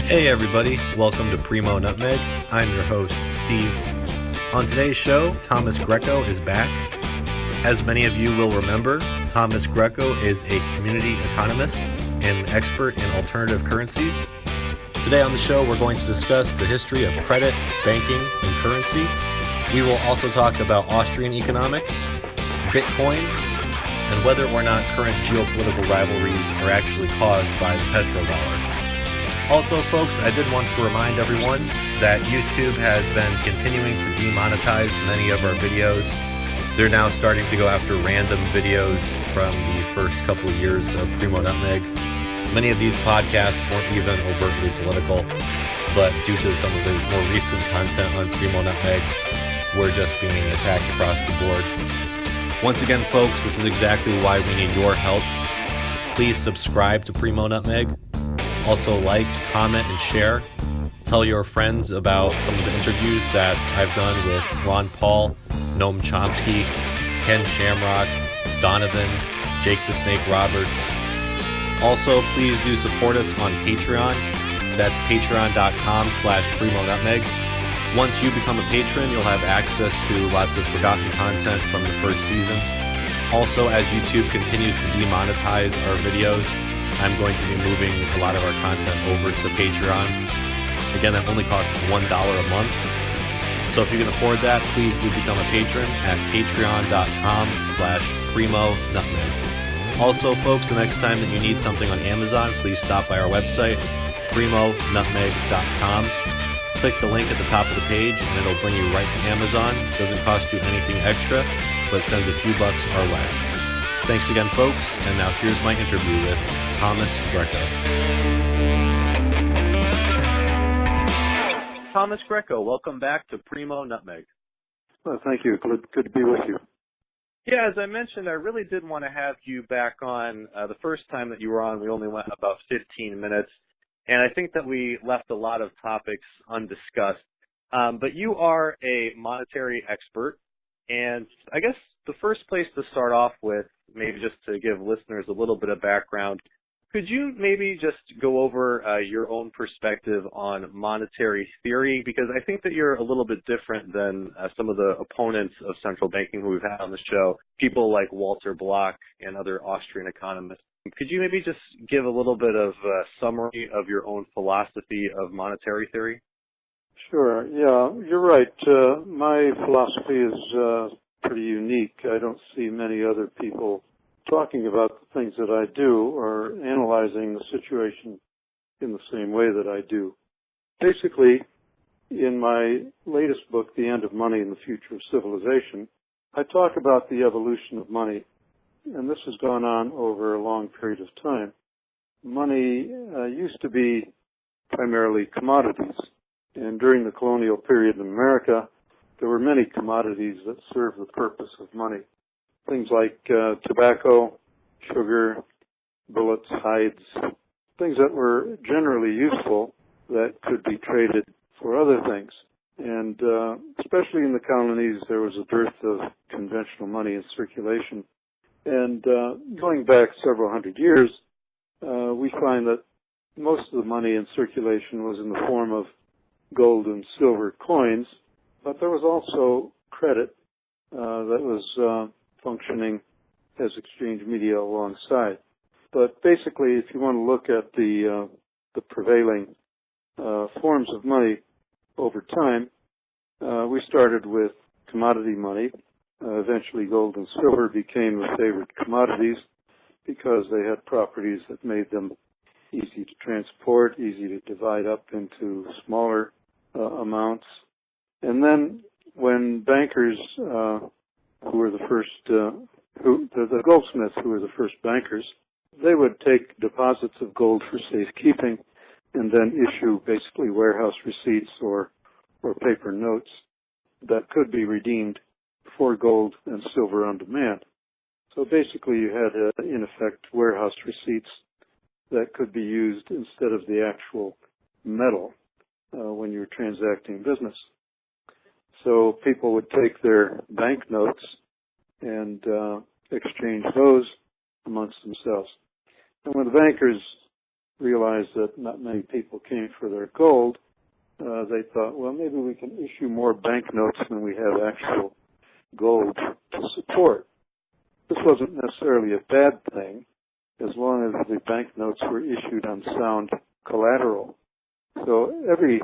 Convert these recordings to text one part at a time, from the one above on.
Hey everybody, welcome to Primo NUTMEG. I'm your host, Steve. On today's show, Thomas Greco is back. As many of you will remember, Thomas Greco is a community economist and expert in alternative currencies. Today on the show, we're going to discuss the history of credit, banking, and currency. We will also talk about Austrian economics, Bitcoin, and whether or not current geopolitical rivalries are actually caused by the petrodollar. Also, folks, I did want to remind everyone that YouTube has been continuing to demonetize many of our videos. They're now starting to go after random videos from the first couple of years of Primo NUTMEG. Many of these podcasts weren't even overtly political, but due to some of the more recent content on Primo NUTMEG, we're just being attacked across the board. Once again, folks, this is exactly why we need your help. Please subscribe to Primo NUTMEG. Also like, comment, and share. Tell your friends about some of the interviews that I've done with Ron Paul, Noam Chomsky, Ken Shamrock, Donovan, Jake the Snake Roberts. Also, please do support us on Patreon. That's patreon.com/Primo NUTMEG. Once you become a patron, you'll have access to lots of forgotten content from the first season. Also, as YouTube continues to demonetize our videos, I'm going to be moving a lot of our content over to Patreon. Again, that only costs $1 a month. So if you can afford that, please do become a patron at patreon.com/Primo NUTMEG. Also, folks, the next time that you need something on Amazon, please stop by our website, primonutmeg.com. Click the link at the top of the page and it'll bring you right to Amazon. Doesn't cost you anything extra, but sends a few bucks our way. Thanks again, folks, and now here's my interview with Thomas Greco. Thomas Greco, welcome back to Primo NUTMEG. Well, thank you. Good to be with you. Yeah, as I mentioned, I really did want to have you back on. The first time that you were on, we only went about 15 minutes, and I think that we left a lot of topics undiscussed. But you are a monetary expert, and I guess the first place to start off with, maybe just to give listeners a little bit of background, could you maybe just go over your own perspective on monetary theory? Because I think that you're a little bit different than some of the opponents of central banking who we've had on the show, people like Walter Block and other Austrian economists. Could you maybe just give a little bit of a summary of your own philosophy of monetary theory? Sure. Yeah, you're right. My philosophy is pretty unique. I don't see many other people talking about the things that I do or analyzing the situation in the same way that I do. Basically, in my latest book, The End of Money and the Future of Civilization, I talk about the evolution of money, and this has gone on over a long period of time. Money used to be primarily commodities, and during the colonial period in America, there were many commodities that served the purpose of money. Things like tobacco, sugar, bullets, hides, things that were generally useful that could be traded for other things. And especially in the colonies, there was a dearth of conventional money in circulation. And going back several hundred years, we find that most of the money in circulation was in the form of gold and silver coins, but there was also credit that was functioning as exchange media alongside. But basically, if you want to look at the prevailing forms of money over time, we started with commodity money. Eventually, gold and silver became the favorite commodities because they had properties that made them easy to transport, easy to divide up into smaller amounts. And then when bankers who were the first, the goldsmiths who were the first bankers, they would take deposits of gold for safekeeping and then issue basically warehouse receipts or paper notes that could be redeemed for gold and silver on demand. So basically you had, in effect, warehouse receipts that could be used instead of the actual metal when you were transacting business. So people would take their banknotes and exchange those amongst themselves. And when the bankers realized that not many people came for their gold, they thought, well, maybe we can issue more banknotes than we have actual gold to support. This wasn't necessarily a bad thing, as long as the banknotes were issued on sound collateral. So every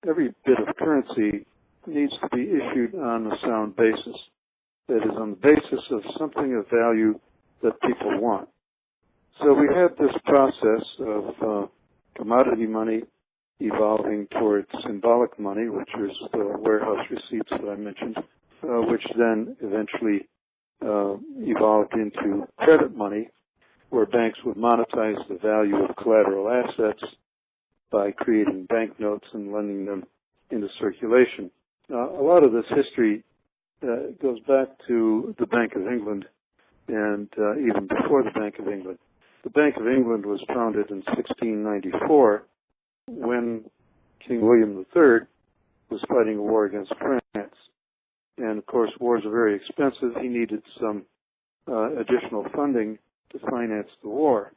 bit of currency needs to be issued on a sound basis. That is, on the basis of something of value that people want. So we had this process of commodity money evolving towards symbolic money, which is the warehouse receipts that I mentioned, which then eventually evolved into credit money, where banks would monetize the value of collateral assets by creating banknotes and lending them into circulation. A lot of this history goes back to the Bank of England and even before the Bank of England. The Bank of England was founded in 1694 when King William III was fighting a war against France. And, of course, wars are very expensive. He needed some additional funding to finance the war.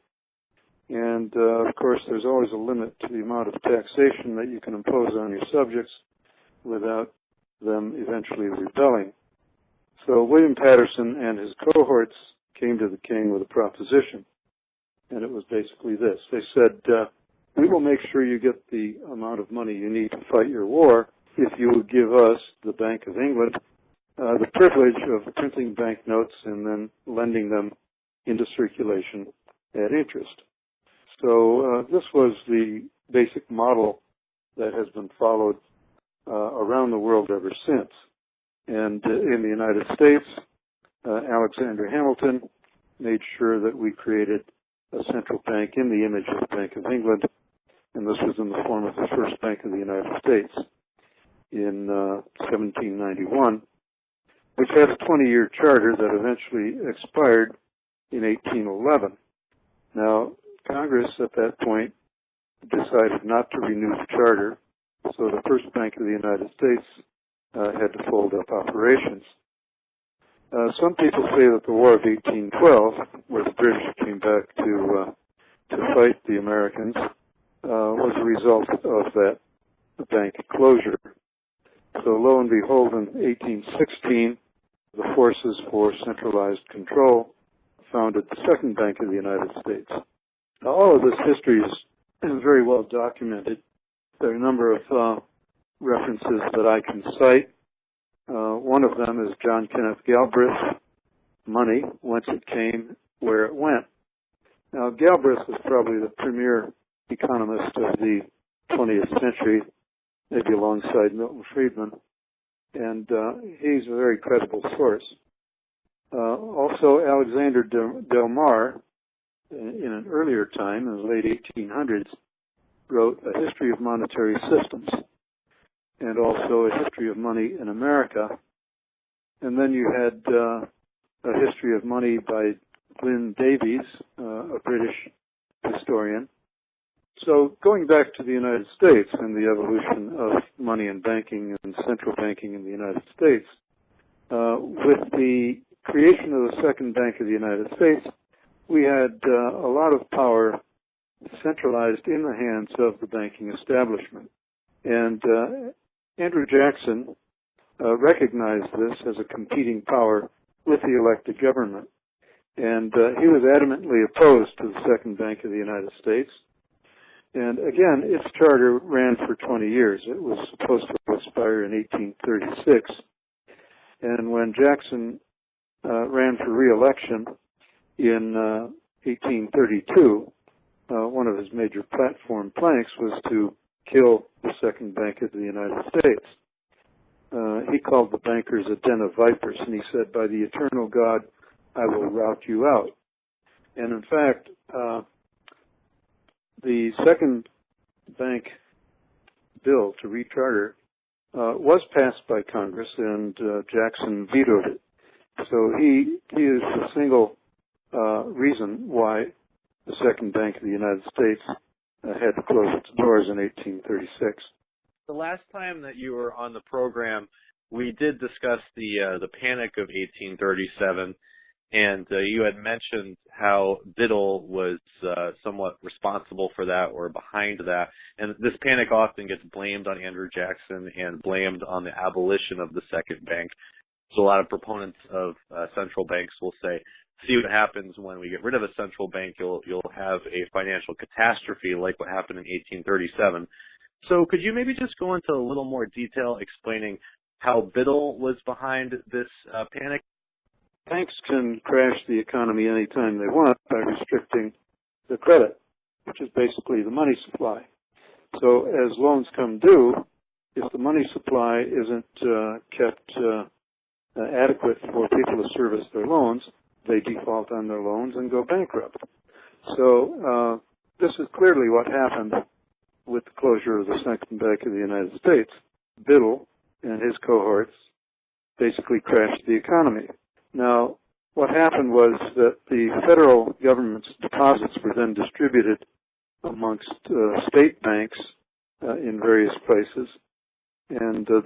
And, of course, there's always a limit to the amount of taxation that you can impose on your subjects without them eventually rebelling. So William Patterson and his cohorts came to the king with a proposition, and it was basically this. They said, we will make sure you get the amount of money you need to fight your war if you will give us, the Bank of England, the privilege of printing banknotes and then lending them into circulation at interest. So this was the basic model that has been followed around the world ever since. And in the United States, Alexander Hamilton made sure that we created a central bank in the image of the Bank of England, and this was in the form of the first Bank of the United States in 1791, which had a 20-year charter that eventually expired in 1811. Now, Congress at that point decided not to renew the charter, so the first Bank of the United States had to fold up operations. Some people say that the War of 1812, where the British came back to fight the Americans, was a result of that bank closure. So lo and behold, in 1816, the Forces for Centralized Control founded the Second Bank of the United States. Now, all of this history is very well documented. There are a number of references that I can cite. One of them is John Kenneth Galbraith's Money, Whence It Came, Where It Went. Now, Galbraith was probably the premier economist of the 20th century, maybe alongside Milton Friedman, and he's a very credible source. Also, Alexander Del Mar, in an earlier time, in the late 1800s, wrote A History of Monetary Systems, and also A History of Money in America. And then you had A History of Money by Glyn Davies, a British historian. So going back to the United States and the evolution of money and banking and central banking in the United States, with the creation of the Second Bank of the United States, we had a lot of power centralized in the hands of the banking establishment. And Andrew Jackson recognized this as a competing power with the elected government. And he was adamantly opposed to the Second Bank of the United States. And again, its charter ran for 20 years. It was supposed to expire in 1836. And when Jackson ran for re-election in 1832, one of his major platform planks was to kill the Second Bank of the United States. He called the bankers a den of vipers, and he said, by the eternal God, I will rout you out. And in fact, the Second Bank bill to recharter was passed by Congress, and Jackson vetoed it. So he is the single reason why the Second Bank of the United States had to close its doors in 1836. The last time that you were on the program, we did discuss the Panic of 1837, And you had mentioned how Biddle was somewhat responsible for that or behind that. And this panic often gets blamed on Andrew Jackson and blamed on the abolition of the second bank. So a lot of proponents of central banks will say, see what happens when we get rid of a central bank, you'll have a financial catastrophe like what happened in 1837. So could you maybe just go into a little more detail explaining how Biddle was behind this panic? Banks can crash the economy anytime they want by restricting the credit, which is basically the money supply. So as loans come due, if the money supply isn't kept adequate for people to service their loans, they default on their loans and go bankrupt. So this is clearly what happened with the closure of the Second Bank of the United States. Biddle and his cohorts basically crashed the economy. Now, what happened was that the federal government's deposits were then distributed amongst state banks in various places, and the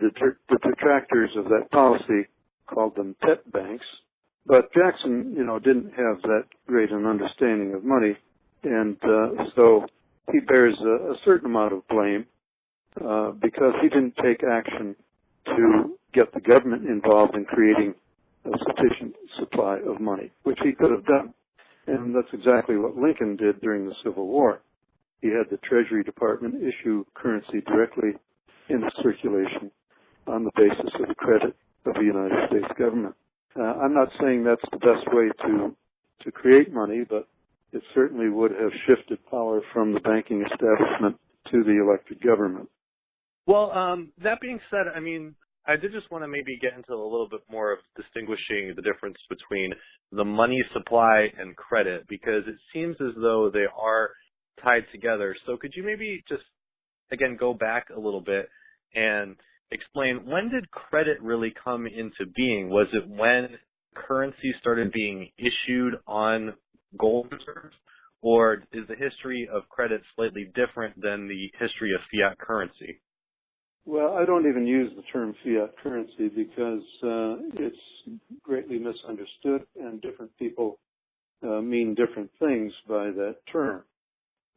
detractors of that policy called them pet banks. But Jackson, didn't have that great an understanding of money, and so he bears a certain amount of blame because he didn't take action to get the government involved in creating a sufficient supply of money, which he could have done. And that's exactly what Lincoln did during the Civil War. He had the Treasury Department issue currency directly into circulation on the basis of the credit of the United States government. I'm not saying that's the best way to create money, but it certainly would have shifted power from the banking establishment to the elected government. Well, that being said, I did just want to maybe get into a little bit more of distinguishing the difference between the money supply and credit, because it seems as though they are tied together. So could you maybe just, again, go back a little bit and explain, when did credit really come into being? Was it when currency started being issued on gold reserves, or is the history of credit slightly different than the history of fiat currency? Well, I don't even use the term fiat currency because it's greatly misunderstood, and different people mean different things by that term.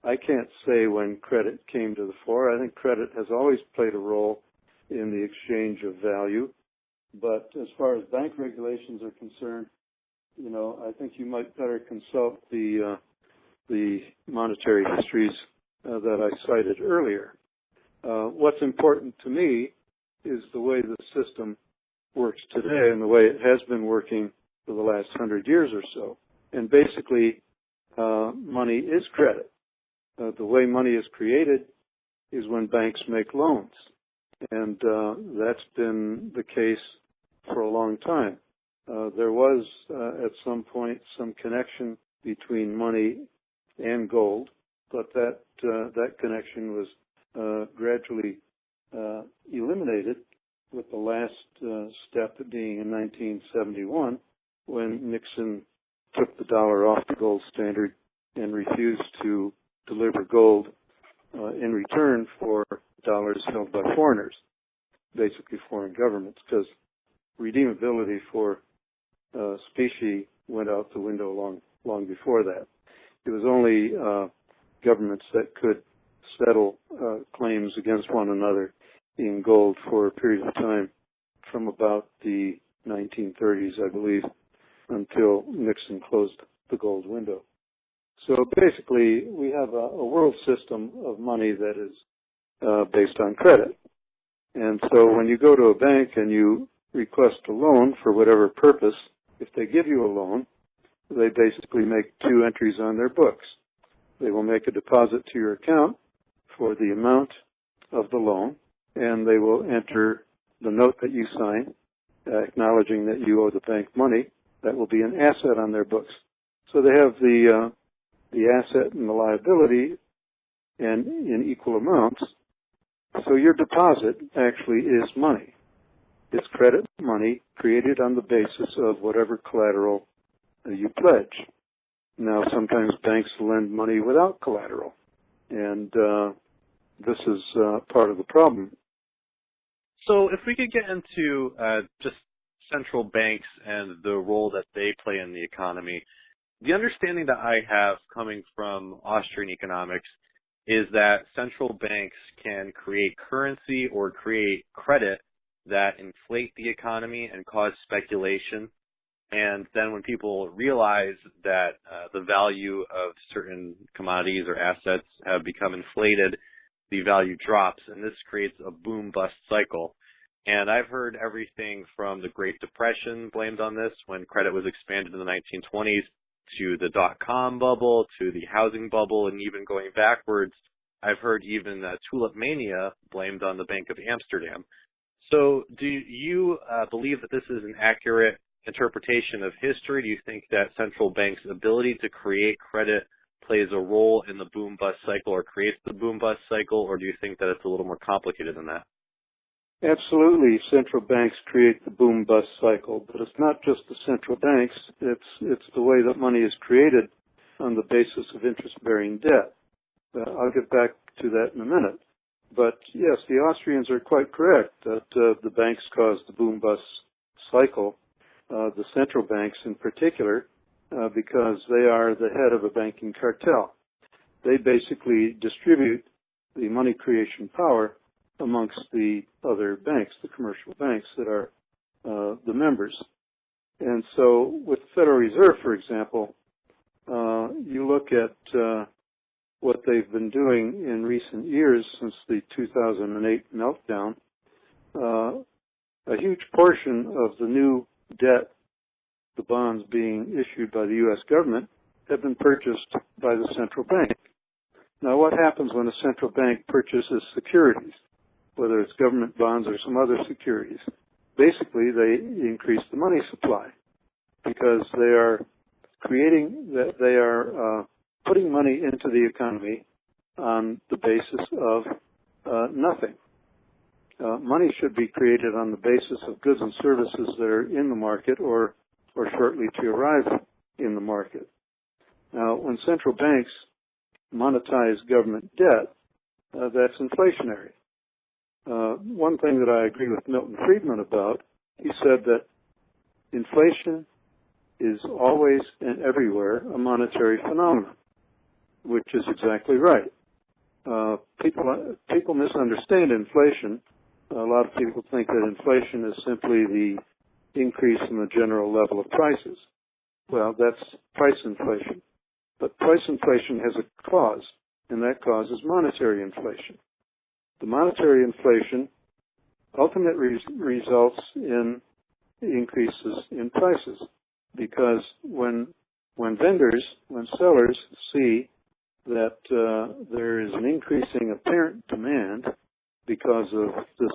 I can't say when credit came to the fore. I think credit has always played a role in the exchange of value, but as far as bank regulations are concerned, I think you might better consult the monetary histories that I cited earlier. What's important to me is the way the system works today and the way it has been working for the last 100 years or so. And basically, money is credit. The way money is created is when banks make loans. And that's been the case for a long time. There was, at some point, some connection between money and gold, but that connection was gradually eliminated, with the last step being in 1971, when Nixon took the dollar off the gold standard and refused to deliver gold in return for dollars held by foreigners, basically foreign governments, because redeemability for specie went out the window long before that. It was only governments that could settle claims against one another in gold for a period of time from about the 1930s, I believe, until Nixon closed the gold window. So basically, we have a world system of money that is based on credit. And so when you go to a bank and you request a loan for whatever purpose, if they give you a loan, they basically make two entries on their books. They will make a deposit to your account for the amount of the loan, and they will enter the note that you sign, acknowledging that you owe the bank money. That will be an asset on their books. So they have the asset and the liability, and in equal amounts. So your deposit actually is money. It's credit money created on the basis of whatever collateral you pledge. Now, sometimes banks lend money without collateral, and this is part of the problem. So if we could get into just central banks and the role that they play in the economy. The understanding that I have coming from Austrian economics is that central banks can create currency or create credit that inflate the economy and cause speculation. And then when people realize that the value of certain commodities or assets have become inflated, the value drops, and this creates a boom-bust cycle. And I've heard everything from the Great Depression blamed on this when credit was expanded in the 1920s, to the dot-com bubble, to the housing bubble, and even going backwards, I've heard even tulip mania blamed on the Bank of Amsterdam. So do you believe that this is an accurate interpretation of history? Do you think that central banks' ability to create credit plays a role in the boom-bust cycle or creates the boom-bust cycle, or do you think that it's a little more complicated than that? Absolutely, central banks create the boom-bust cycle, but it's not just the central banks. It's the way that money is created on the basis of interest-bearing debt. I'll get back to that in a minute. But yes, the Austrians are quite correct that the banks cause the boom-bust cycle, the central banks in particular, because they are the head of a banking cartel. They basically distribute the money creation power amongst the other banks, the commercial banks that are the members. And so with the Federal Reserve, for example, you look at what they've been doing in recent years since the 2008 meltdown, a huge portion of the new debt, the bonds being issued by the U.S. government, have been purchased by the central bank. Now, what happens when a central bank purchases securities, whether it's government bonds or some other securities? Basically, they increase the money supply because they are putting money into the economy on the basis of nothing. Money should be created on the basis of goods and services that are in the market or shortly to arrive in the market. Now, when central banks monetize government debt, that's inflationary. One thing that I agree with Milton Friedman about, he said that inflation is always and everywhere a monetary phenomenon, which is exactly right. People misunderstand inflation. A lot of people think that inflation is simply the increase in the general level of prices. Well, that's price inflation. But price inflation has a cause, and that cause is monetary inflation. The monetary inflation ultimately results in increases in prices because when sellers see that there is an increasing apparent demand because of this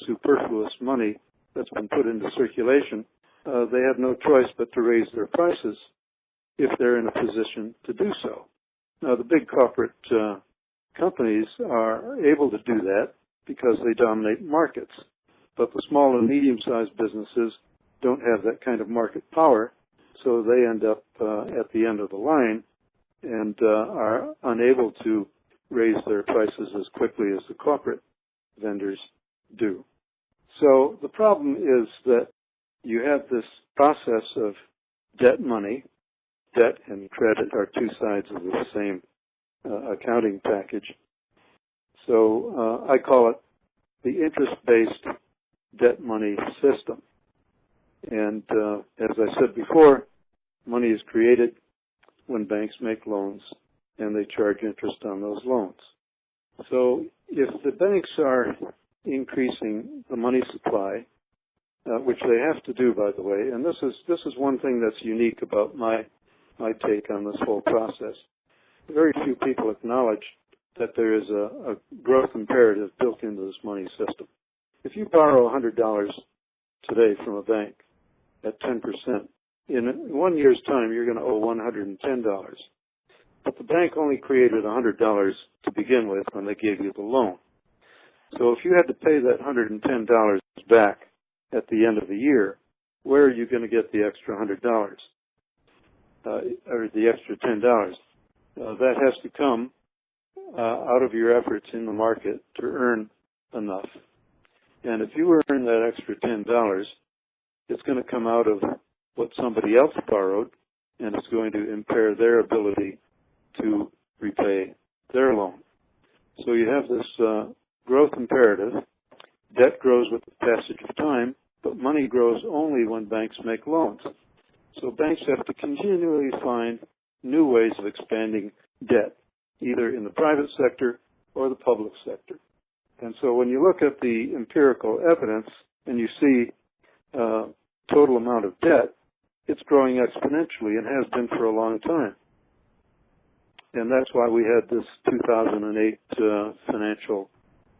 superfluous money that's been put into circulation, they have no choice but to raise their prices if they're in a position to do so. Now, the big corporate companies are able to do that because they dominate markets, but the small and medium-sized businesses don't have that kind of market power, so they end up at the end of the line and are unable to raise their prices as quickly as the corporate vendors do. So the problem is that you have this process of debt money. Debt and credit are two sides of the same accounting package. So I call it the interest-based debt money system. And as I said before, money is created when banks make loans and they charge interest on those loans. So if the banks are increasing the money supply, which they have to do, by the way, and this is one thing that's unique about my take on this whole process. Very few people acknowledge that there is a growth imperative built into this money system. If you borrow $100 today from a bank at 10%, in 1 year's time you're going to owe $110. But the bank only created $100 to begin with when they gave you the loan. So if you had to pay that $110 back at the end of the year, where are you going to get the extra $100? Or the extra $10? That has to come out of your efforts in the market to earn enough. And if you earn that extra $10, it's going to come out of what somebody else borrowed, and it's going to impair their ability to repay their loan. So you have this growth imperative. Debt grows with the passage of time, but money grows only when banks make loans. So banks have to continually find new ways of expanding debt, either in the private sector or the public sector. And so when you look at the empirical evidence and you see total amount of debt, it's growing exponentially and has been for a long time. And that's why we had this 2008 financial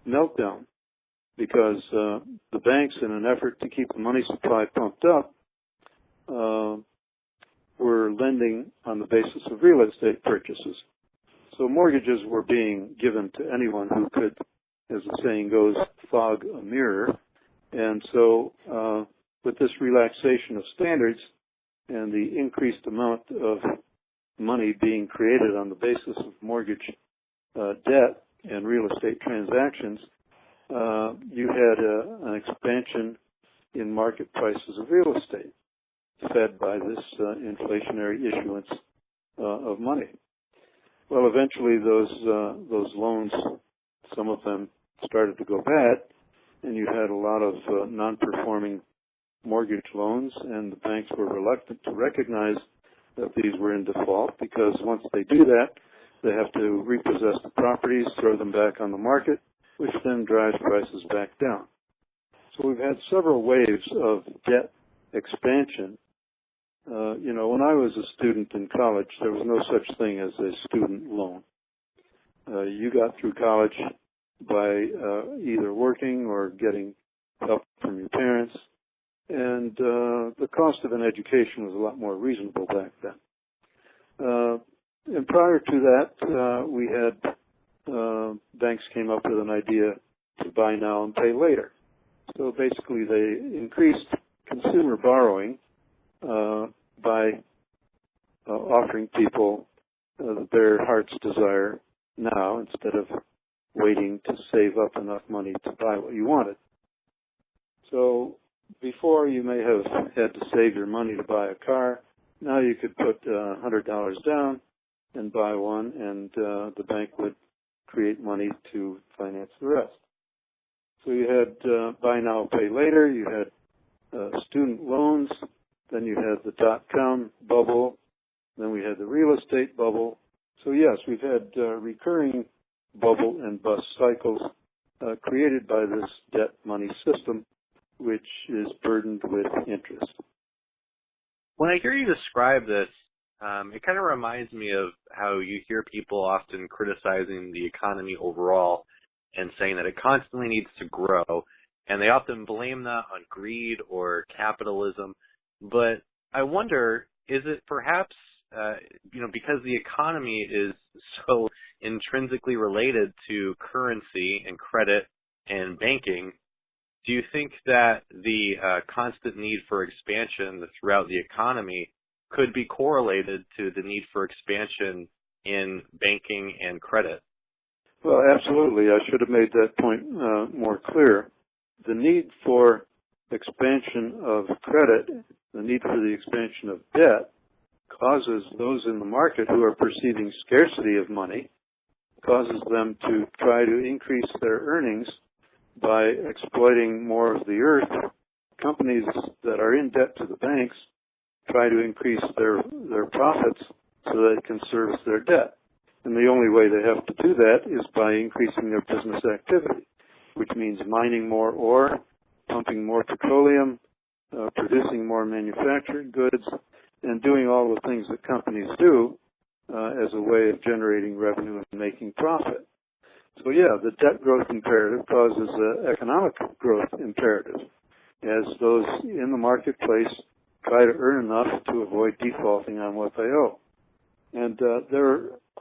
meltdown, because the banks, in an effort to keep the money supply pumped up, were lending on the basis of real estate purchases. So mortgages were being given to anyone who could, as the saying goes, fog a mirror. And so with this relaxation of standards and the increased amount of money being created on the basis of mortgage debt and real estate transactions, you had an expansion in market prices of real estate, fed by this inflationary issuance of money. Well, eventually those loans, some of them started to go bad, and you had a lot of non-performing mortgage loans, and the banks were reluctant to recognize that these were in default, because once they do that, they have to repossess the properties, throw them back on the market, which then drives prices back down. So we've had several waves of debt expansion. When I was a student in college, there was no such thing as a student loan. You got through college by either working or getting help from your parents, and the cost of an education was a lot more reasonable back then. And prior to that, we had banks came up with an idea to buy now and pay later. So basically they increased consumer borrowing by offering people their heart's desire now instead of waiting to save up enough money to buy what you wanted. So before, you may have had to save your money to buy a car. Now you could put $100 down and buy one, and the bank would create money to finance the rest. So you had buy now, pay later. You had student loans. Then you had the dot-com bubble. Then we had the real estate bubble. So yes, we've had recurring bubble and bust cycles created by this debt money system, which is burdened with interest. When I hear you describe this, it kind of reminds me of how you hear people often criticizing the economy overall and saying that it constantly needs to grow, and they often blame that on greed or capitalism. But I wonder, is it perhaps, because the economy is so intrinsically related to currency and credit and banking, do you think that the constant need for expansion throughout the economy could be correlated to the need for expansion in banking and credit? Well, absolutely. I should have made that point more clear. The need for expansion of credit, the need for the expansion of debt, causes those in the market who are perceiving scarcity of money, causes them to try to increase their earnings by exploiting more of the earth. Companies that are in debt to the banks try to increase their profits so that they can service their debt. And the only way they have to do that is by increasing their business activity, which means mining more ore, pumping more petroleum, producing more manufactured goods, and doing all the things that companies do as a way of generating revenue and making profit. So yeah, the debt growth imperative causes an economic growth imperative, as those in the marketplace try to earn enough to avoid defaulting on what they owe. And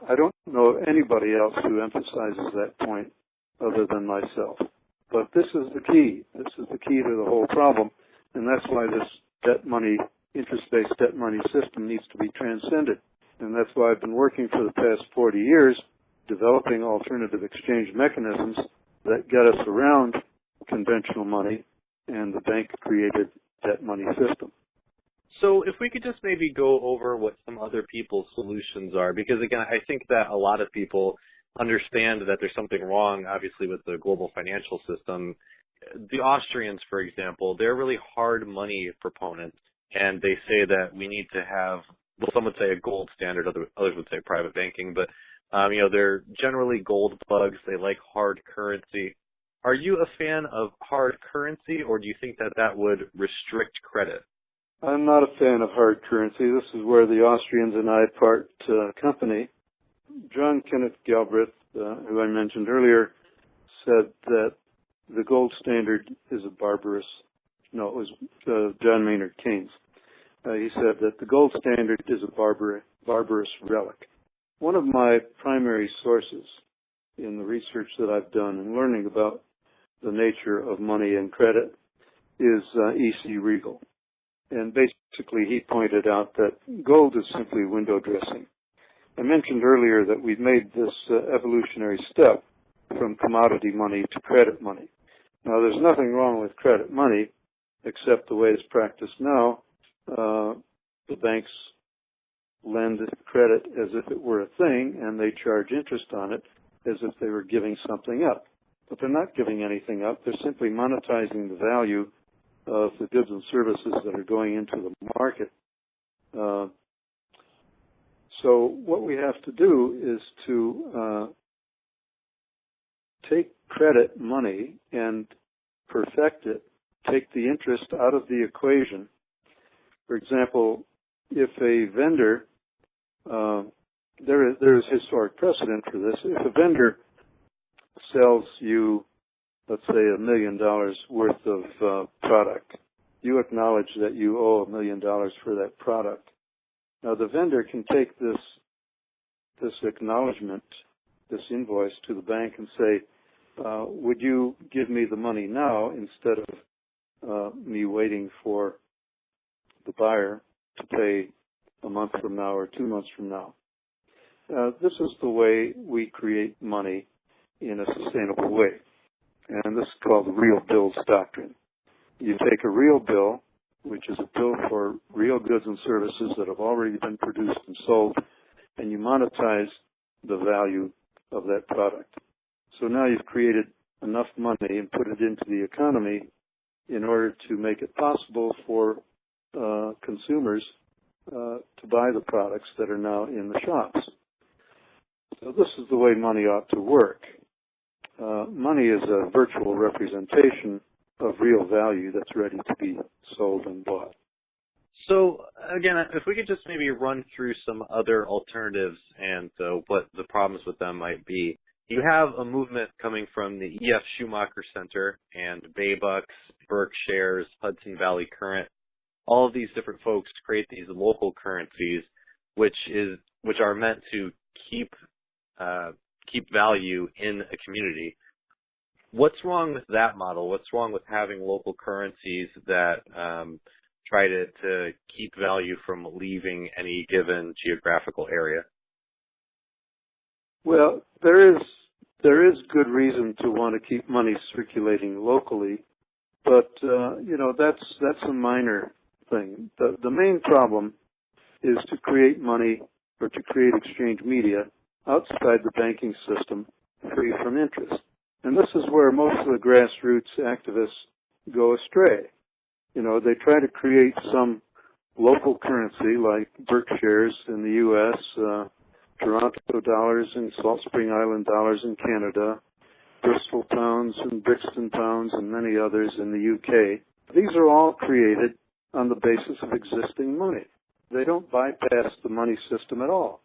I don't know anybody else who emphasizes that point other than myself. But this is the key. This is the key to the whole problem, and that's why this debt money, interest-based debt money system needs to be transcended. And that's why I've been working for the past 40 years developing alternative exchange mechanisms that get us around conventional money and the bank-created fiat money system. So if we could just maybe go over what some other people's solutions are, because again, I think that a lot of people understand that there's something wrong, obviously, with the global financial system. The Austrians, for example, they're really hard money proponents, and they say that we need to have, well, some would say a gold standard, others would say private banking, but they're generally gold bugs. They like hard currency. Are you a fan of hard currency, or do you think that that would restrict credit? I'm not a fan of hard currency. This is where the Austrians and I part company. John Kenneth Galbraith, who I mentioned earlier, said that the gold standard is a barbarous, no, it was John Maynard Keynes. He said that the gold standard is a barbarous relic. One of my primary sources in the research that I've done and learning about the nature of money and credit is E.C. Regal. And basically he pointed out that gold is simply window dressing. I mentioned earlier that we've made this evolutionary step from commodity money to credit money. Now, there's nothing wrong with credit money, except the way it's practiced now. The banks lend credit as if it were a thing, and they charge interest on it as if they were giving something up. But they're not giving anything up. They're simply monetizing the value of the goods and services that are going into the market. So what we have to do is to take credit money and perfect it, take the interest out of the equation. For example, if a vendor, there is historic precedent for this. If a vendor sells you, let's say, $1 million worth of product, you acknowledge that you owe $1 million for that product. Now, the vendor can take this acknowledgement, this invoice to the bank and say, would you give me the money now instead of me waiting for the buyer to pay a month from now or 2 months from now? This is the way we create money in a sustainable way. And this is called the real bills doctrine. You take a real bill, which is a bill for real goods and services that have already been produced and sold, and you monetize the value of that product. So now you've created enough money and put it into the economy in order to make it possible for consumers to buy the products that are now in the shops. So this is the way money ought to work. Money is a virtual representation of real value that's ready to be sold and bought. So, again, if we could just maybe run through some other alternatives and what the problems with them might be. You have a movement coming from the E.F. Schumacher Center and Baybucks, Berkshires, Hudson Valley Current. All of these different folks create these local currencies, which are meant to keep value in a community. What's wrong with that model? What's wrong with having local currencies that try to keep value from leaving any given geographical area? Well, there is good reason to want to keep money circulating locally, but that's a minor thing. The main problem is to create money or to create exchange media outside the banking system free from interest. And this is where most of the grassroots activists go astray. They try to create some local currency like Berkshires in the U.S., Toronto dollars and Salt Spring Island dollars in Canada, Bristol pounds and Brixton pounds and many others in the UK. These are all created on the basis of existing money. They don't bypass the money system at all.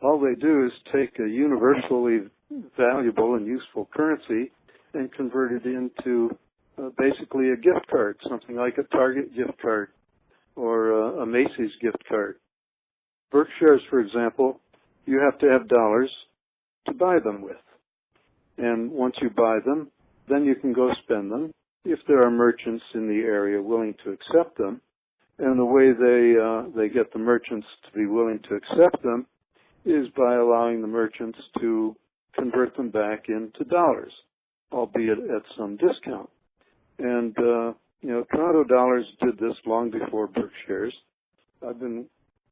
All they do is take a universally valuable and useful currency and convert it into basically a gift card, something like a Target gift card or a Macy's gift card. Berkshires, for example, you have to have dollars to buy them with. And once you buy them, then you can go spend them if there are merchants in the area willing to accept them. And the way they get the merchants to be willing to accept them is by allowing the merchants to convert them back into dollars, albeit at some discount. And Toronto dollars did this long before Berkshire's. I've been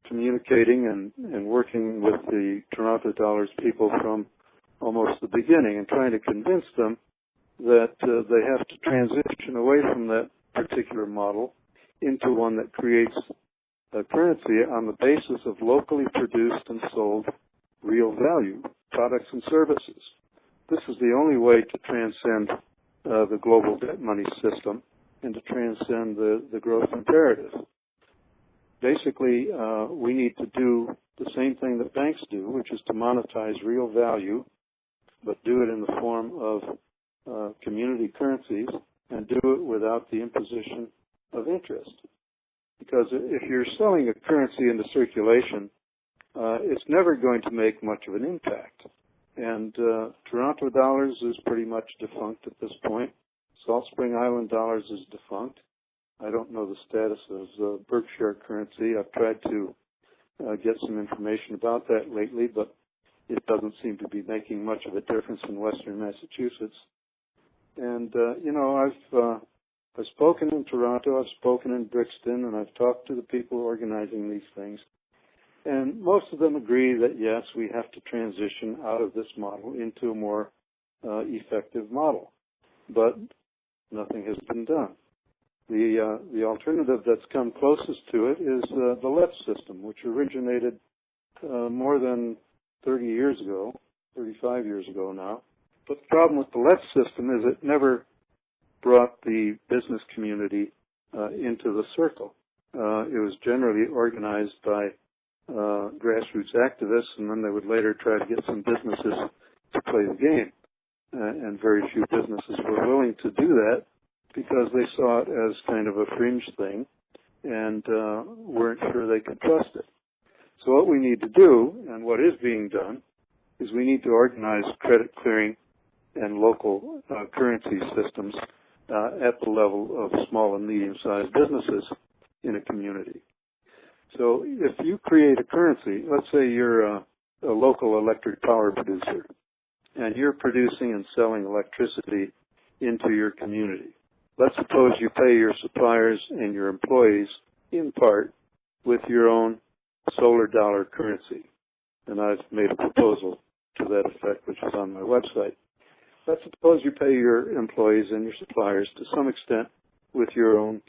communicating and working with the Toronto dollars people from almost the beginning and trying to convince them that they have to transition away from that particular model into one that creates a currency on the basis of locally produced and sold real value products and services. This is the only way to transcend the global debt money system and to transcend the growth imperative. Basically, we need to do the same thing that banks do, which is to monetize real value, but do it in the form of community currencies and do it without the imposition of interest. Because if you're selling a currency into circulation, it's never going to make much of an impact. And Toronto dollars is pretty much defunct at this point. Salt Spring Island dollars is defunct. I don't know the status of Berkshire currency. I've tried to get some information about that lately, but it doesn't seem to be making much of a difference in western Massachusetts. And, I've spoken in Toronto, I've spoken in Brixton, and I've talked to the people organizing these things. And most of them agree that, yes, we have to transition out of this model into a more effective model. But nothing has been done. The alternative that's come closest to it is the left system, which originated more than 30 years ago, 35 years ago now. But the problem with the left system is it never brought the business community into the circle. It was generally organized by grassroots activists, and then they would later try to get some businesses to play the game. And very few businesses were willing to do that because they saw it as kind of a fringe thing and weren't sure they could trust it. So what we need to do, and what is being done, is we need to organize credit clearing and local currency systems at the level of small and medium-sized businesses in a community. So if you create a currency, let's say you're a local electric power producer, and you're producing and selling electricity into your community. Let's suppose you pay your suppliers and your employees in part with your own solar dollar currency. And I've made a proposal to that effect, which is on my website. Let's suppose you pay your employees and your suppliers to some extent with your own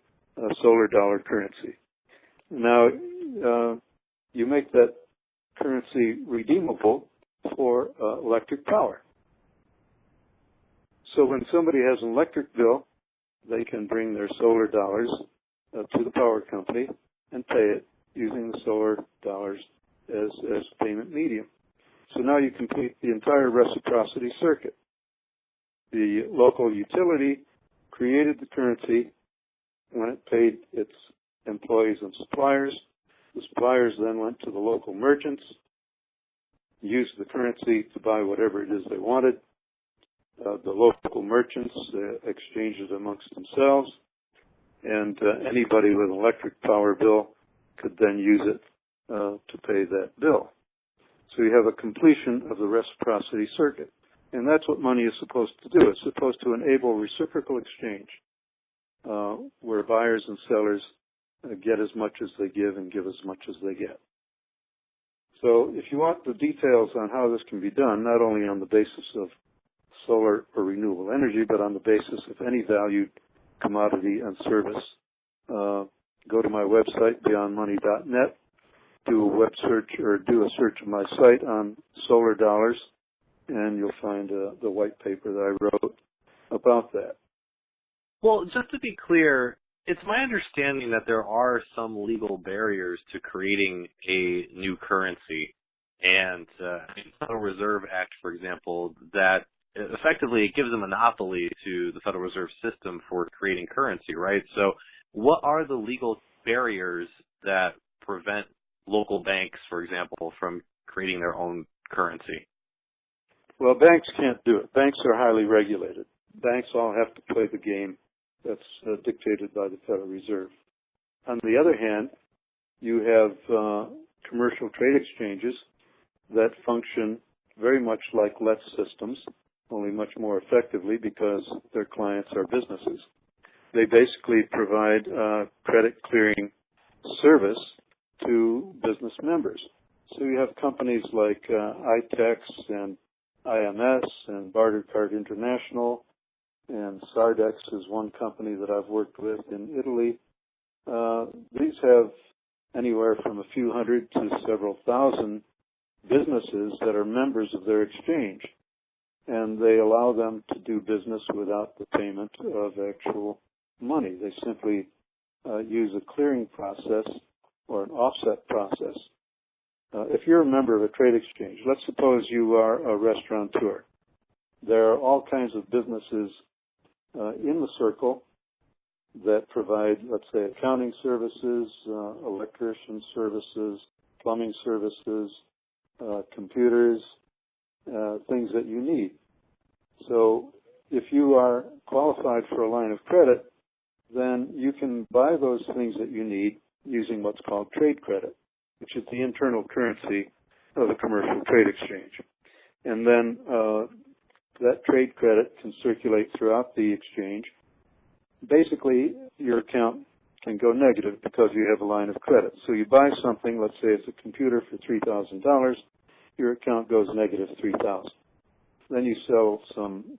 solar dollar currency. Now, you make that currency redeemable for electric power. So when somebody has an electric bill, they can bring their solar dollars to the power company and pay it using the solar dollars as payment medium. So now you complete the entire reciprocity circuit. The local utility created the currency when it paid its employees and suppliers. The suppliers then went to the local merchants, used the currency to buy whatever it is they wanted. The local merchants exchanged it amongst themselves, and anybody with an electric power bill could then use it to pay that bill. So you have a completion of the reciprocity circuit. And that's what money is supposed to do. It's supposed to enable reciprocal exchange, where buyers and sellers get as much as they give and give as much as they get. So if you want the details on how this can be done, not only on the basis of solar or renewable energy, but on the basis of any valued commodity and service, go to my website, beyondmoney.net, do a web search or do a search of my site on solar dollars, and you'll find the white paper that I wrote about that. Well, just to be clear, it's my understanding that there are some legal barriers to creating a new currency. And the Federal Reserve Act, for example, that effectively it gives a monopoly to the Federal Reserve System for creating currency, right? So what are the legal barriers that prevent local banks, for example, from creating their own currency? Well, banks can't do it. Banks are highly regulated. Banks all have to play the game that's dictated by the Federal Reserve. On the other hand, you have commercial trade exchanges that function very much like LETS systems, only much more effectively because their clients are businesses. They basically provide a credit clearing service to business members. So you have companies like ITEX and IMS and Bartercard International, and Sardex is one company that I've worked with in Italy. These have anywhere from a few hundred to several thousand businesses that are members of their exchange, and they allow them to do business without the payment of actual money. They simply use a clearing process or an offset process. If you're a member of a trade exchange, let's suppose you are a restaurateur. There are all kinds of businesses in the circle that provide, let's say, accounting services, electrician services, plumbing services, computers, things that you need. So if you are qualified for a line of credit, then you can buy those things that you need using what's called trade credit, which is the internal currency of a commercial trade exchange. And then that trade credit can circulate throughout the exchange. Basically, your account can go negative because you have a line of credit. So you buy something, let's say it's a computer for $3,000, your account goes negative $3,000. Then you sell some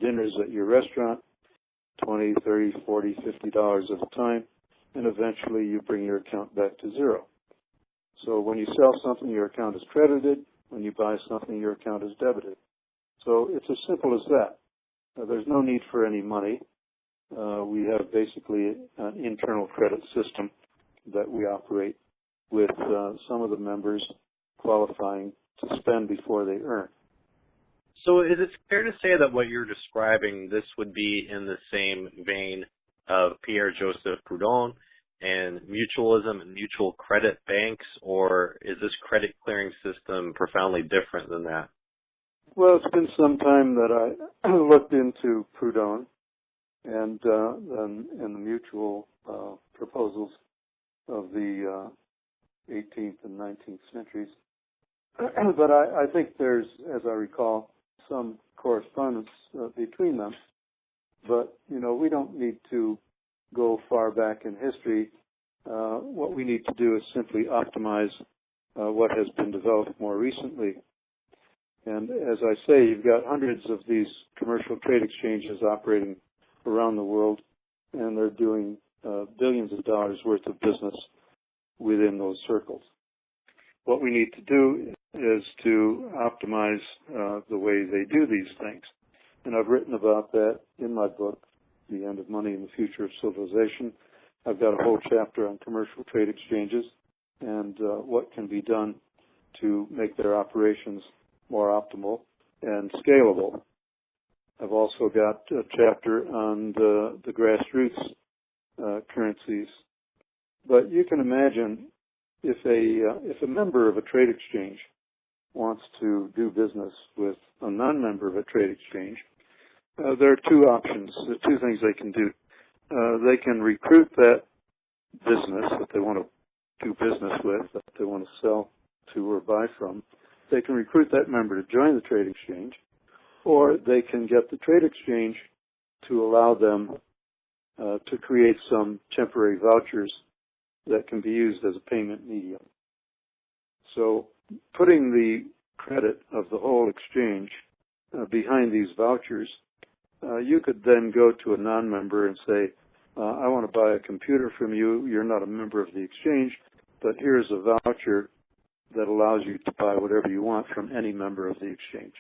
dinners at your restaurant, $20, $30, $40, $50 at a time, and eventually you bring your account back to zero. So when you sell something, your account is credited. When you buy something, your account is debited. So it's as simple as that. There's no need for any money. We have basically an internal credit system that we operate with some of the members qualifying to spend before they earn. So is it fair to say that what you're describing, this would be in the same vein of Pierre-Joseph Proudhon and mutualism and mutual credit banks, or is this credit clearing system profoundly different than that? Well, it's been some time that I looked into Proudhon and the mutual proposals of the 18th and 19th centuries. But I think there's, as I recall, some correspondence between them. But, we don't need to go far back in history. What we need to do is simply optimize what has been developed more recently. And as I say, you've got hundreds of these commercial trade exchanges operating around the world, and they're doing billions of dollars worth of business within those circles. What we need to do is to optimize the way they do these things. And I've written about that in my book, The End of Money and the Future of Civilization. I've got a whole chapter on commercial trade exchanges and what can be done to make their operations more optimal and scalable. I've also got a chapter on the grassroots currencies. But you can imagine if a member of a trade exchange wants to do business with a non-member of a trade exchange, there are two options, two things they can do. They can recruit that business that they want to do business with, that they want to sell to or buy from. They can recruit that member to join the trade exchange, or they can get the trade exchange to allow them to create some temporary vouchers that can be used as a payment medium. So putting the credit of the whole exchange behind these vouchers, you could then go to a non-member and say, I want to buy a computer from you. You're not a member of the exchange, but here's a voucher that allows you to buy whatever you want from any member of the exchange.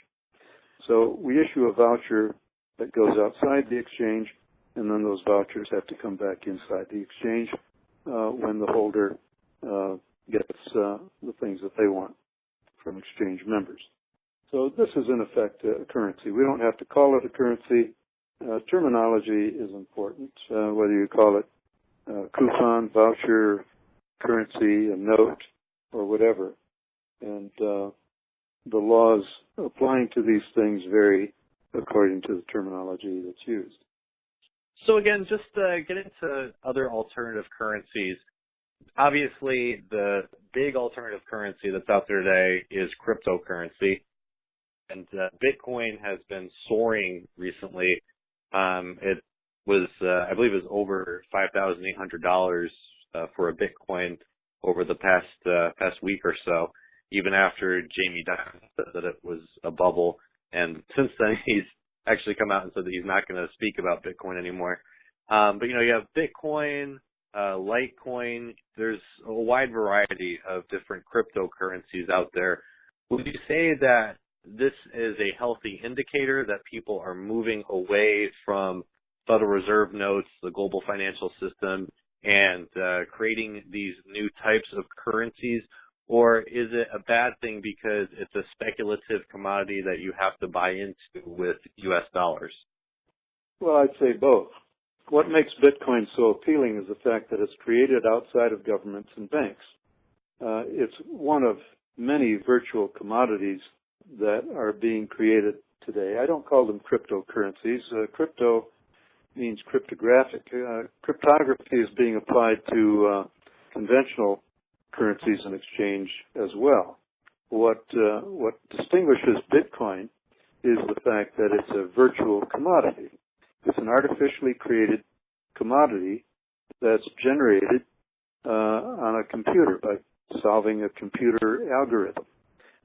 So we issue a voucher that goes outside the exchange, and then those vouchers have to come back inside the exchange when the holder gets the things that they want from exchange members. So this is, in effect, a currency. We don't have to call it a currency. Terminology is important, whether you call it coupon, voucher, currency, a note, or whatever. And the laws applying to these things vary according to the terminology that's used. So again, just get into other alternative currencies. Obviously, the big alternative currency that's out there today is cryptocurrency. And Bitcoin has been soaring recently. It was, I believe it was over $5,800 for a Bitcoin over the past week or so, even after Jamie Dimon said that it was a bubble. And since then, he's actually come out and said that he's not going to speak about Bitcoin anymore. But, you have Bitcoin, Litecoin. There's a wide variety of different cryptocurrencies out there. Would you say that this is a healthy indicator that people are moving away from Federal Reserve notes, the global financial system, and creating these new types of currencies? Or is it a bad thing because it's a speculative commodity that you have to buy into with U.S. dollars? Well, I'd say both. What makes Bitcoin so appealing is the fact that it's created outside of governments and banks. It's one of many virtual commodities that are being created today. I don't call them cryptocurrencies. Crypto means cryptographic. Cryptography is being applied to conventional currencies and exchange as well. What distinguishes Bitcoin is the fact that it's a virtual commodity. It's an artificially created commodity that's generated on a computer by solving a computer algorithm.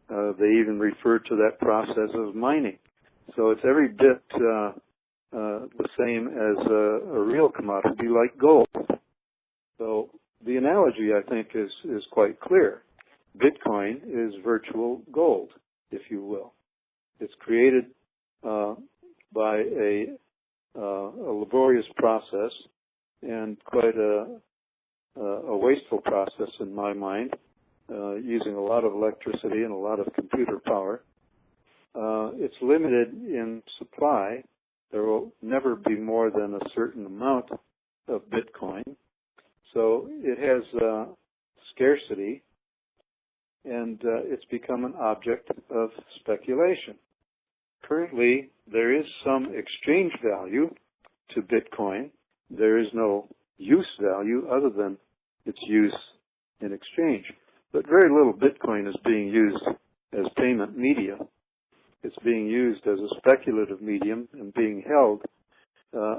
They even refer to that process of mining. So it's every bit the same as a real commodity like gold. So the analogy, I think, is quite clear. Bitcoin is virtual gold, if you will. It's created by a laborious process and quite a wasteful process in my mind, using a lot of electricity and a lot of computer power. It's limited in supply. There will never be more than a certain amount of Bitcoin. So it has scarcity, and it's become an object of speculation. Currently, there is some exchange value to Bitcoin. There is no use value other than its use in exchange. But very little Bitcoin is being used as payment media. It's being used as a speculative medium and being held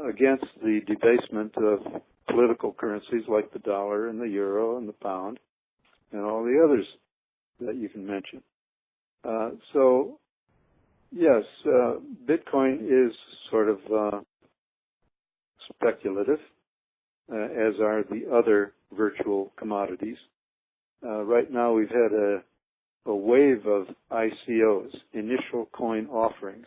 against the debasement of political currencies like the dollar and the euro and the pound and all the others that you can mention. So, yes, Bitcoin is sort of speculative, as are the other virtual commodities. Right now we've had a wave of ICOs, initial coin offerings.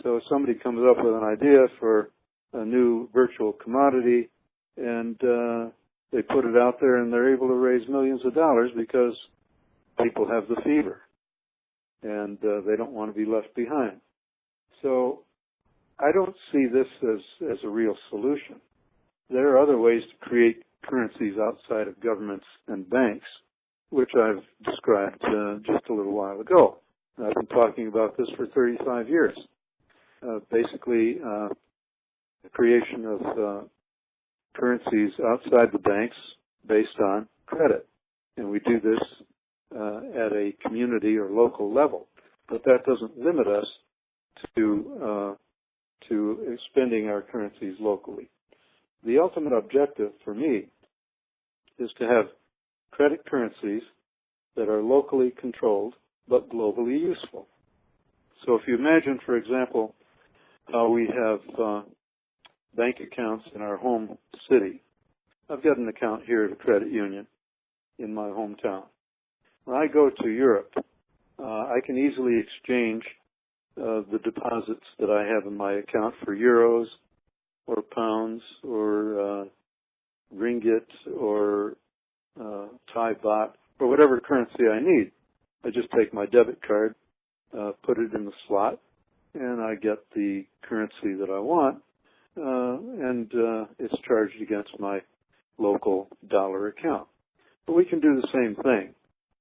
So if somebody comes up with an idea for a new virtual commodity and they put it out there and they're able to raise millions of dollars because people have the fever and they don't want to be left behind. So I don't see this as a real solution. There are other ways to create currencies outside of governments and banks, which I've described just a little while ago. I've been talking about this for 35 years. Basically, the creation of currencies outside the banks based on credit. And we do this at a community or local level. But that doesn't limit us to spending our currencies locally. The ultimate objective for me is to have credit currencies that are locally controlled but globally useful. So if you imagine, for example, how we have bank accounts in our home city. I've got an account here at a credit union in my hometown. When I go to Europe, I can easily exchange the deposits that I have in my account for euros or pounds or ringgit or Thai baht or whatever currency I need. I just take my debit card, put it in the slot, and I get the currency that I want, and it's charged against my local dollar account. But we can do the same thing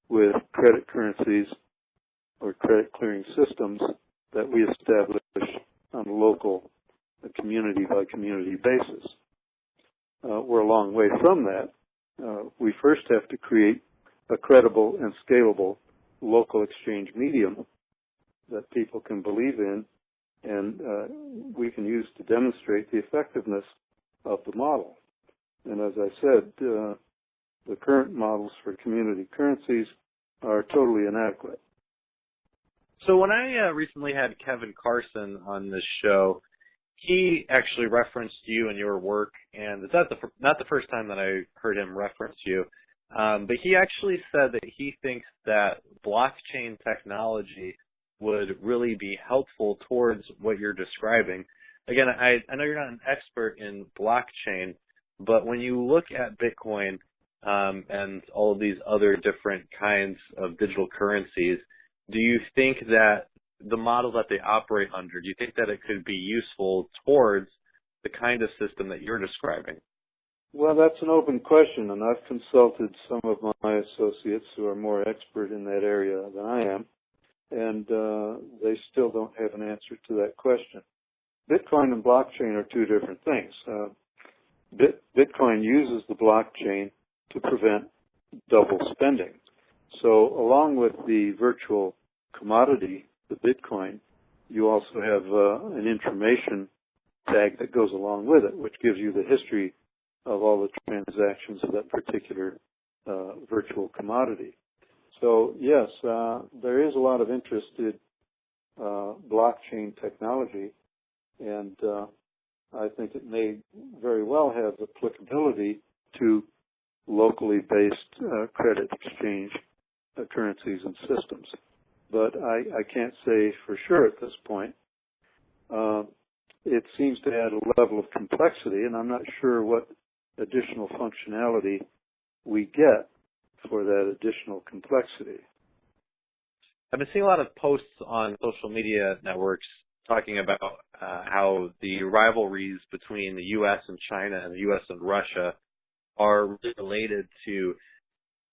with credit currencies or credit clearing systems that we establish on a local, community-by-community basis. We're a long way from that. We first have to create a credible and scalable local exchange medium that people can believe in and we can use to demonstrate the effectiveness of the model. And as I said, the current models for community currencies are totally inadequate. So when I recently had Kevin Carson on this show, he actually referenced you and your work, and it's not the first time that I heard him reference you, but he actually said that he thinks that blockchain technology would really be helpful towards what you're describing. Again, I know you're not an expert in blockchain, but when you look at Bitcoin and all of these other different kinds of digital currencies, do you think that the model that they operate under, do you think that it could be useful towards the kind of system that you're describing? Well, that's an open question, and I've consulted some of my associates who are more expert in that area than I am, and they still don't have an answer to that question. Bitcoin and blockchain are two different things. Bitcoin uses the blockchain to prevent double spending. So along with the virtual commodity, the Bitcoin, you also have an information tag that goes along with it, which gives you the history of all the transactions of that particular virtual commodity. So yes, there is a lot of interest in blockchain technology, and I think it may very well have applicability to locally based credit exchange currencies and systems. But I can't say for sure at this point. It seems to add a level of complexity, and I'm not sure what additional functionality we get for that additional complexity. I've been seeing a lot of posts on social media networks talking about how the rivalries between the U.S. and China and the U.S. and Russia are really related to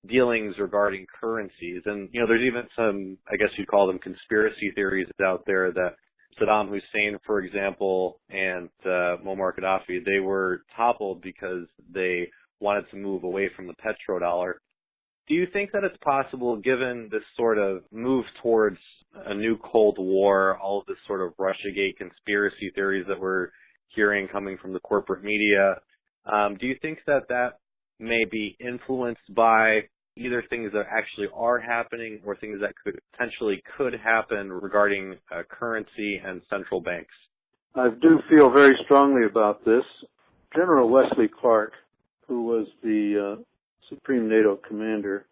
dealings regarding currencies. And, you know, there's even some, I guess you'd call them conspiracy theories out there that Saddam Hussein, for example, and Muammar Gaddafi, they were toppled because they wanted to move away from the petrodollar. Do you think that it's possible, given this sort of move towards a new Cold War, all of this sort of Russiagate conspiracy theories that we're hearing coming from the corporate media, do you think that that may be influenced by either things that actually are happening or things that could happen regarding currency and central banks? I do feel very strongly about this. General Wesley Clark, who was the Supreme NATO commander,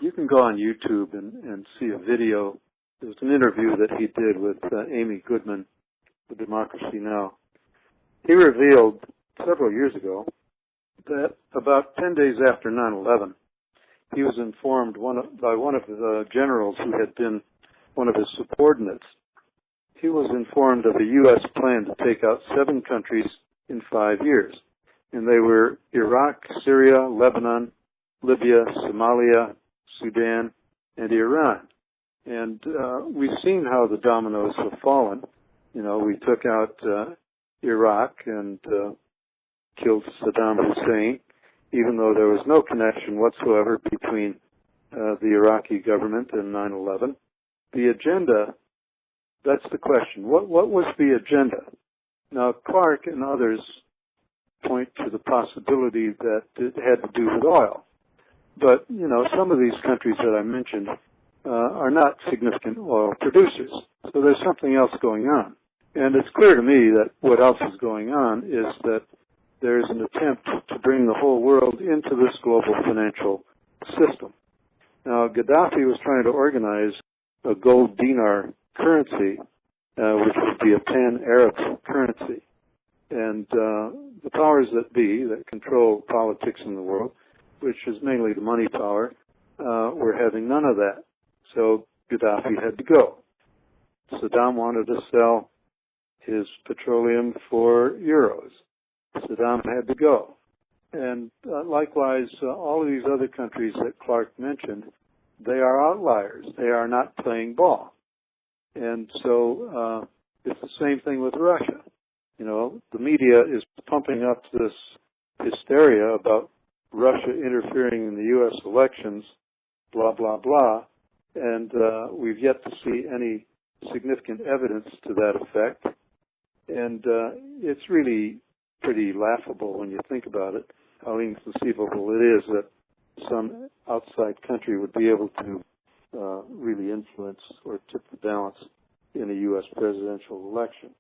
you can go on YouTube and see a video. It was an interview that he did with Amy Goodman, the Democracy Now! He revealed several years ago that about 10 days after 9/11, he was informed by one of the generals who had been one of his subordinates. He was informed of a U.S. plan to take out 7 countries in 5 years. And they were Iraq, Syria, Lebanon, Libya, Somalia, Sudan, and Iran. And we've seen how the dominoes have fallen. You know, we took out Iraq and killed Saddam Hussein, even though there was no connection whatsoever between the Iraqi government and 9/11. The agenda, that's the question. What was the agenda? Now, Clark and others point to the possibility that it had to do with oil. But, you know, some of these countries that I mentioned are not significant oil producers. So there's something else going on. And it's clear to me that what else is going on is that there's an attempt to bring the whole world into this global financial system. Now, Gaddafi was trying to organize a gold dinar currency, which would be a pan-Arab currency. And the powers that be that control politics in the world, which is mainly the money power, were having none of that. So Gaddafi had to go. Saddam wanted to sell his petroleum for euros. Saddam had to go. And likewise, all of these other countries that Clark mentioned, they are outliers. They are not playing ball. And so it's the same thing with Russia. You know, the media is pumping up this hysteria about Russia interfering in the U.S. elections, blah, blah, blah, and we've yet to see any significant evidence to that effect. And it's really pretty laughable when you think about it, how inconceivable it is that some outside country would be able to really influence or tip the balance in a U.S. presidential election.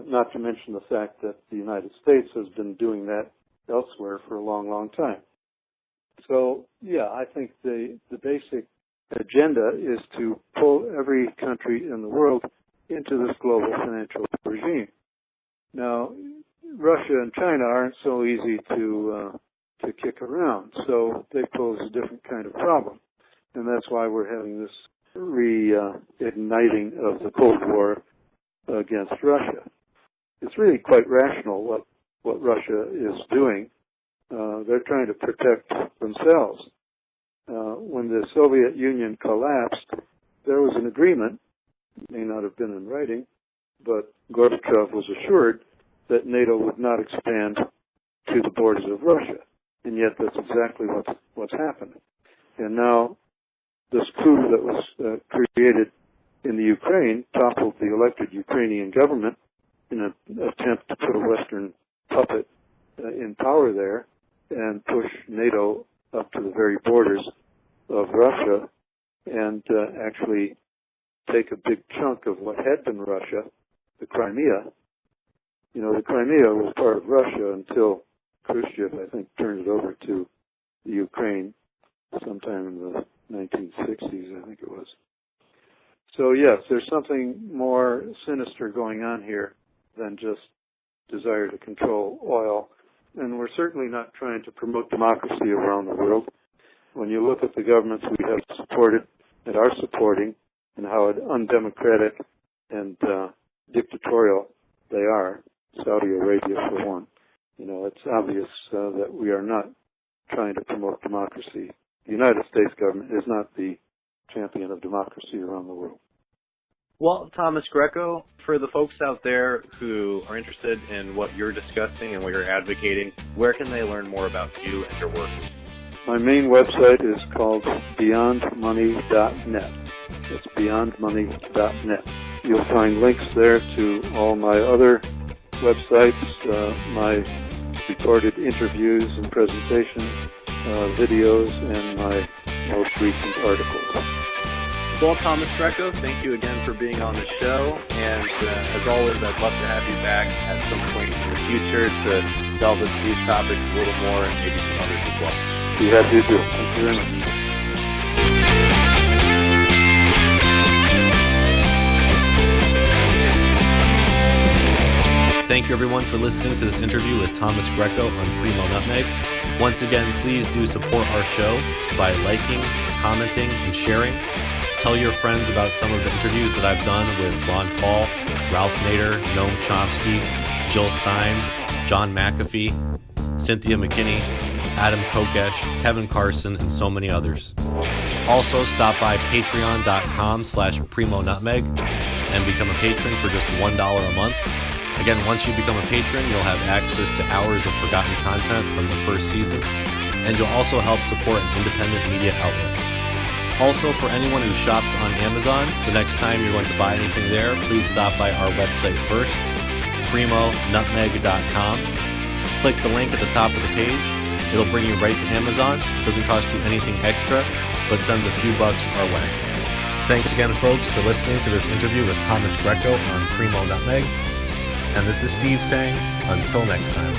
Not to mention the fact that the United States has been doing that elsewhere for a long, long time. So, yeah, I think the basic agenda is to pull every country in the world into this global financial regime. Now, Russia and China aren't so easy to kick around, so they pose a different kind of problem. And that's why we're having this reigniting of the Cold War against Russia. It's really quite rational what Russia is doing. They're trying to protect themselves. When the Soviet Union collapsed, there was an agreement, it may not have been in writing, but Gorbachev was assured that NATO would not expand to the borders of Russia. And yet that's exactly what's happened. And now this coup that was created in the Ukraine toppled the elected Ukrainian government in an attempt to put a Western puppet in power there and push NATO up to the very borders of Russia and actually take a big chunk of what had been Russia, the Crimea. You know, the Crimea was part of Russia until Khrushchev, I think, turned it over to the Ukraine sometime in the 1960s, I think it was. So, yes, there's something more sinister going on here than just desire to control oil. And we're certainly not trying to promote democracy around the world. When you look at the governments we have supported and are supporting and how undemocratic and dictatorial they are, Saudi Arabia for one, you know, it's obvious that we are not trying to promote democracy. The United States government is not the champion of democracy around the world. Well, Thomas Greco, for the folks out there who are interested in what you're discussing and what you're advocating, where can they learn more about you and your work? My main website is called beyondmoney.net. It's beyondmoney.net. You'll find links there to all my other websites, my recorded interviews and presentations, videos, and my most recent articles. Well, Thomas Greco, thank you again for being on the show, and as always, I'd love to have you back at some point in the future to delve into these topics a little more and maybe some others as well. Be happy to do. Thank you very much. Thank you, everyone, for listening to this interview with Thomas Greco on Primo NUTMEG. Once again, please do support our show by liking, commenting, and sharing. Tell your friends about some of the interviews that I've done with Ron Paul, Ralph Nader, Noam Chomsky, Jill Stein, John McAfee, Cynthia McKinney, Adam Kokesh, Kevin Carson, and so many others. Also, stop by patreon.com/Primo NUTMEG and become a patron for just $1 a month. Again, once you become a patron, you'll have access to hours of forgotten content from the first season, and you'll also help support an independent media outlet. Also, for anyone who shops on Amazon, the next time you're going to buy anything there, please stop by our website first, primonutmeg.com. Click the link at the top of the page. It'll bring you right to Amazon. It doesn't cost you anything extra, but sends a few bucks our way. Thanks again, folks, for listening to this interview with Thomas Greco on Primo NUTMEG. And this is Steve saying, until next time.